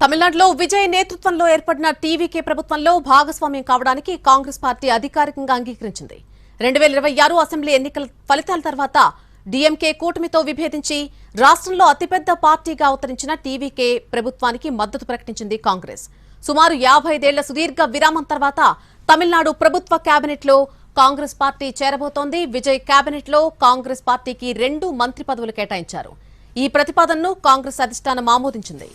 తమిళనాడులో విజయ్ నేతృత్వంలో ఏర్పడిన టీవీకే ప్రభుత్వంలో భాగస్వామ్యం కావడానికి కాంగ్రెస్ పార్టీ అధికారికంగా అంగీకరించింది. 2026 అసెంబ్లీ ఎన్నికల ఫలితాల తర్వాత డీఎంకే కూటమితో విభేదించి రాష్ట్రంలో అతిపెద్ద పార్టీగా అవతరించిన టీవీకే ప్రభుత్వానికి మద్దతు ప్రకటించింది కాంగ్రెస్. సుమారు 55 ఏళ్ల సుదీర్ఘ విరామం తర్వాత తమిళనాడు ప్రభుత్వ కేబినెట్లో కాంగ్రెస్ పార్టీ చేరబోతోంది. విజయ్ కేబినెట్లో కాంగ్రెస్ పార్టీకి 2 మంత్రి పదవులు కేటాయించారు. ఈ ప్రతిపాదనను కాంగ్రెస్ అధిష్టానం ఆమోదించింది.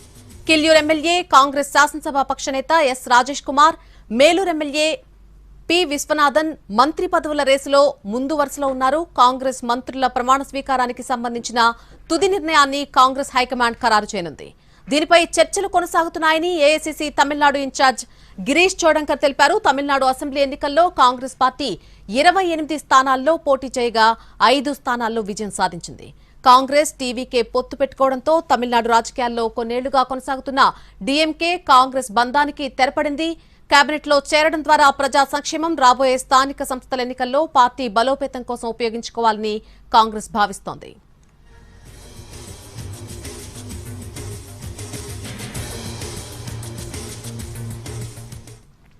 కిల్యూర్ ఎమ్మెల్యే కాంగ్రెస్ శాసనసభ పక్షనేత S Rajesh Kumar, Melur MLA P Viswanathan మంత్రి పదవుల రేసులో ముందు వరుసలో ఉన్నారు. కాంగ్రెస్ మంత్రుల ప్రమాణ స్వీకారానికి సంబంధించిన తుది నిర్ణయాన్ని కాంగ్రెస్ హైకమాండ్ ఖరారు చేయనుంది. దీనిపై చర్చలు కొనసాగుతున్నాయని ఏఐసీసీ తమిళనాడు ఇన్ఛార్జ్ గిరీష్ చోడంకర్ తెలిపారు. తమిళనాడు అసెంబ్లీ ఎన్నికల్లో కాంగ్రెస్ పార్టీ 28 స్థానాల్లో పోటీ చేయగా 5 స్థానాల్లో విజయం సాధించింది. కాంగ్రెస్ టీవీకే పొత్తు పెట్టుకోవడంతో తమిళనాడు రాజకీయాల్లో కొన్నేళ్లుగా కొనసాగుతున్న డీఎంకే కాంగ్రెస్ బంధానికి తెరపడింది. కేబినెట్లో చేరడం ద్వారా ప్రజా సంక్షేమం, రాబోయే స్థానిక సంస్థల ఎన్నికల్లో పార్టీ బలోపేతం కోసం ఉపయోగించుకోవాలని కాంగ్రెస్ భావిస్తోంది.